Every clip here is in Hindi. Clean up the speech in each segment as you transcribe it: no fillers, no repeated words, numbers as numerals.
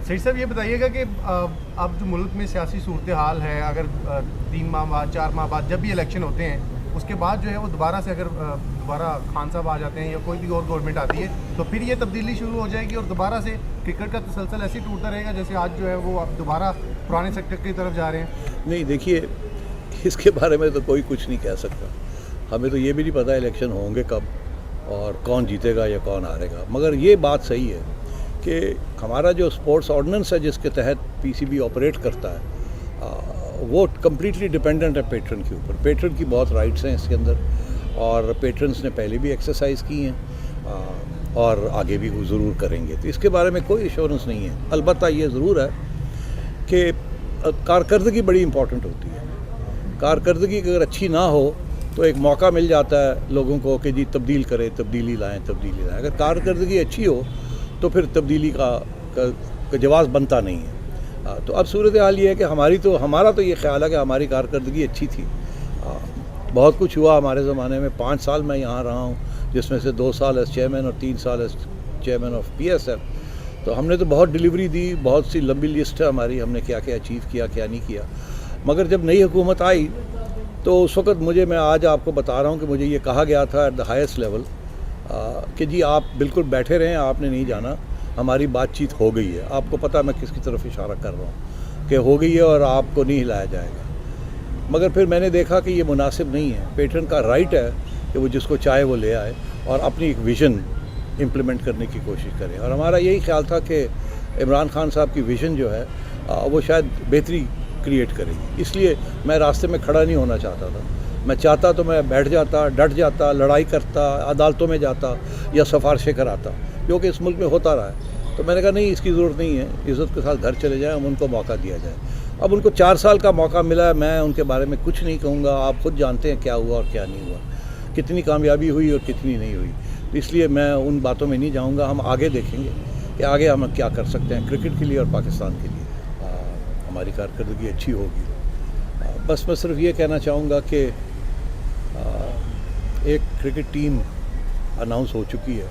सही साहब ये बताइएगा कि अब जो मुल्क में सियासी सूरत हाल है, अगर 3 माह बाद 4 माह बाद जब भी इलेक्शन होते हैं उसके बाद जो है वो दोबारा से अगर दोबारा खान साहब आ जाते हैं या कोई भी और गवर्नमेंट आती है तो फिर ये तब्दीली शुरू हो जाएगी और दोबारा से क्रिकेट का तसलसल ऐसे ही टूटता रहेगा जैसे आज जो है वो अब दोबारा पुराने सेक्टर की तरफ जा रहे हैं। नहीं, देखिए, इसके बारे में तो कोई कुछ नहीं कह सकता। हमें तो ये भी नहीं पता इलेक्शन होंगे कब और कौन जीतेगा या कौन हारेगा। मगर ये बात सही है कि हमारा जो स्पोर्ट्स ऑर्डिनेंस है जिसके तहत पीसीबी ऑपरेट करता है वो कम्प्लीटली डिपेंडेंट है पेट्रन के ऊपर। पेट्रन की बहुत राइट्स हैं इसके अंदर और पेट्रन्स ने पहले भी एक्सरसाइज की हैं और आगे भी वो ज़रूर करेंगे। तो इसके बारे में कोई एश्योरेंस नहीं है। अलबत्ता ये ज़रूर है कि कारकर्दगी बड़ी इंपॉर्टेंट होती है। कारकर्दगी अगर अच्छी ना हो तो एक मौका मिल जाता है लोगों को कि जी तब्दील करें, तब्दीली लाएं। अगर कारकर्दगी अच्छी हो तो फिर तब्दीली का जवाब बनता नहीं है। तो अब सूरत हाल ये है कि हमारा तो ये ख्याल है कि हमारी कारकर्दगी अच्छी थी। बहुत कुछ हुआ हमारे ज़माने में। 5 साल मैं यहाँ रहा हूँ, जिसमें से 2 साल एज चेयरमैन और 3 साल एज चेयरमैन ऑफ PSF। तो हमने तो बहुत डिलीवरी दी, बहुत सी लंबी लिस्ट है हमारी, हमने क्या क्या अचीव किया, क्या नहीं किया। मगर जब नई हुकूमत आई तो उस वक़्त मैं आज आपको बता रहा हूँ कि मुझे ये कहा गया था एट द हाईएस्ट लेवल कि जी आप बिल्कुल बैठे रहें, आपने नहीं जाना, हमारी बातचीत हो गई है। आपको पता मैं किसकी तरफ इशारा कर रहा हूँ कि हो गई है और आपको नहीं हिलाया जाएगा। मगर फिर मैंने देखा कि ये मुनासिब नहीं है। पेट्रन का राइट है कि वो जिसको चाहे वो ले आए और अपनी एक विज़न इम्प्लीमेंट करने की कोशिश करें। और हमारा यही ख्याल था कि इमरान खान साहब की विज़न जो है वो शायद बेहतरी क्रिएट करेगी। इसलिए मैं रास्ते में खड़ा नहीं होना चाहता था। मैं चाहता तो मैं बैठ जाता, डट जाता, लड़ाई करता, अदालतों में जाता या सिफारिशें कराता, जो कि इस मुल्क में होता रहा है। तो मैंने कहा नहीं, इसकी ज़रूरत नहीं है, इज़्ज़त के साथ घर चले जाएं, हम उनको मौका दिया जाए। अब उनको 4 साल का मौका मिला है, मैं उनके बारे में कुछ नहीं कहूँगा। आप खुद जानते हैं क्या हुआ और क्या नहीं हुआ, कितनी कामयाबी हुई और कितनी नहीं हुई। तो इसलिए मैं उन बातों में नहीं जाऊँगा। हम आगे देखेंगे कि आगे हम क्या कर सकते हैं क्रिकेट के लिए और पाकिस्तान के लिए। हमारी कारकर्दगी अच्छी होगी। बस मैं सिर्फ ये कहना चाहूँगा कि एक क्रिकेट टीम अनाउंस हो चुकी है।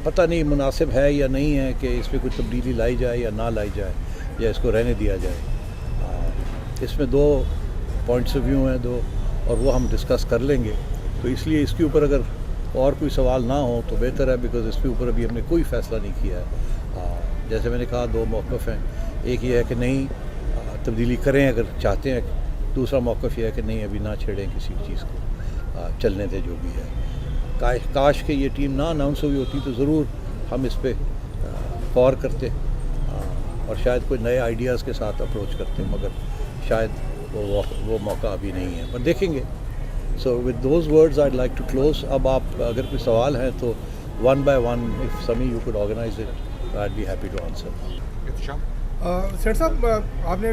पता नहीं मुनासिब है या नहीं है कि इस पर कोई तब्दीली लाई जाए या ना लाई जाए या इसको रहने दिया जाए। इसमें 2 पॉइंट्स ऑफ व्यू हैं, 2, और वो हम डिस्कस कर लेंगे। तो इसलिए इसके ऊपर अगर और कोई सवाल ना हो तो बेहतर है, बिकॉज़ इसके ऊपर अभी हमने कोई फ़ैसला नहीं किया है। जैसे मैंने कहा 2 मौक़िफ़ हैं। एक ये है कि नहीं तब्दीली करें अगर चाहते हैं। दूसरा मौक़िफ़ ये है कि नहीं, अभी ना छेड़ें किसी चीज़ को, चलने दें जो भी है। काश कि ये टीम ना अनाउंस हुई होती तो ज़रूर हम इस पे गौर करते और शायद कोई नए आइडियाज़ के साथ अप्रोच करते, मगर शायद वो मौका अभी नहीं है, पर देखेंगे। So with those words I like to close. अब आप अगर कोई सवाल हैं तो 1 by 1 if some you could organise it, I be happy to answer. Seth साहब, आपने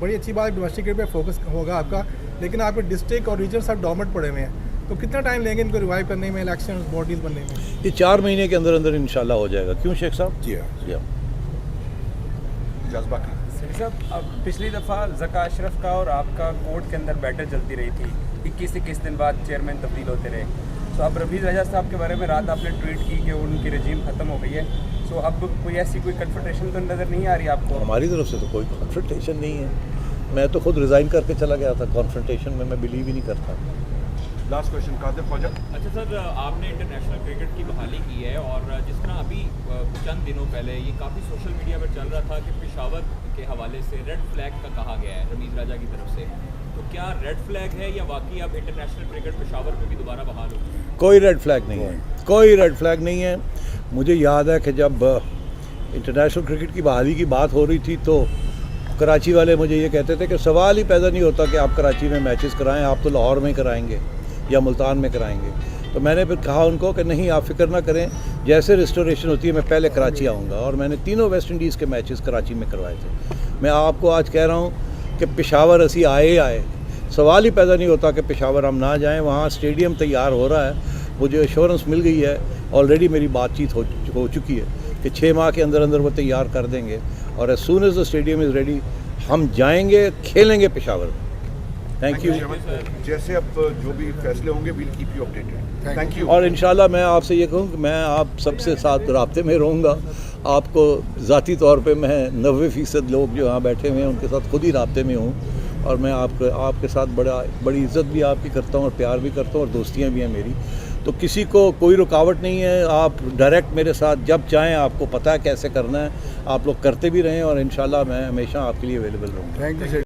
बड़ी अच्छी बात, डोमेस्टिक क्रिकेट पे फोकस होगा आपका, लेकिन आपके डिस्ट्रिक्ट और रीजन सब डॉर्मेंट पड़े हुए हैं। तो कितना टाइम लेंगे इनको रिवाइव करने में, इलेक्शन बॉडीज बनने में? ये 4 महीने के अंदर अंदर इंशाल्लाह हो जाएगा। क्यों शेख साहब? जी हाँ। जज्बा साहब, अब पिछली दफ़ा ज़का अशरफ का और आपका कोर्ट के अंदर बैटल चलती रही थी। 21 दिन बाद चेयरमैन तब्दील होते रहे। तो अब रफीज़ रजा साहब के बारे में रात आपने ट्वीट की कि उनकी रजीम ख़त्म हो गई है। सो अब कोई ऐसी कोई कन्फ्रंटेशन तो नज़र नहीं आ रही आपको? हमारी तरफ से तो कोई कॉन्फ्रंटेशन नहीं है। मैं तो खुद रिज़ाइन करके चला गया था। कॉन्फ्रंटेशन में मैं बिलीव ही नहीं करता। Last question Qadir Khawaja. अच्छा सर, आपने इंटरनेशनल क्रिकेट की बहाली की है और जिस तरह अभी चंद दिनों पहले ये काफ़ी सोशल मीडिया पर चल रहा था कि पेशावर के हवाले से रेड फ्लैग का कहा गया है रमीज़ राजा की तरफ से, तो क्या रेड फ्लैग है या वाकई अब इंटरनेशनल क्रिकेट पेशावर में भी दोबारा बहाल हो? कोई रेड फ्लैग नहीं है, कोई रेड फ्लैग नहीं है। मुझे याद है कि जब इंटरनेशनल क्रिकेट की बहाली की बात हो रही थी तो कराची वाले मुझे ये कहते थे कि सवाल ही पैदा नहीं होता कि आप कराची में मैचेस कराएं, आप तो लाहौर में कराएंगे या मुल्तान में कराएंगे। तो मैंने फिर कहा उनको कि नहीं, आप फिक्र ना करें, जैसे रिस्टोरेशन होती है मैं पहले कराची आऊँगा। और मैंने तीनों वेस्ट इंडीज़ के मैचेस कराची में करवाए थे। मैं आपको आज कह रहा हूँ कि पेशावर असी आए, सवाल ही पैदा नहीं होता कि पेशावर हम ना जाएं। वहाँ स्टेडियम तैयार हो रहा है, मुझे एश्योरेंस मिल गई है, ऑलरेडी मेरी बातचीत हो चुकी है कि 6 माह के अंदर अंदर वो तैयार कर देंगे। और as soon as the stadium is ready हम जाएंगे, खेलेंगे पेशावर में। Thank you. जैसे अब जो भी फैसले होंगे will keep you updated. Thank you. और इंशाल्लाह मैं आपसे ये कहूँ कि मैं आप सबसे साथ राब्ते में रहूँगा आपको ज़ाती तौर पे मैं 90% लोग जो यहाँ बैठे हुए हैं उनके साथ खुद ही राब्ते में हूँ और मैं आपके साथ बड़ी इज़्ज़त भी आपकी करता हूँ और प्यार भी करता हूँ और दोस्तियाँ भी हैं मेरी। तो किसी को कोई रुकावट नहीं है, आप डायरेक्ट मेरे साथ जब चाहें, आपको पता है कैसे करना है, आप लोग करते भी रहें और इंशाल्लाह मैं हमेशा आपके लिए अवेलेबल रहूँगा। Thank you.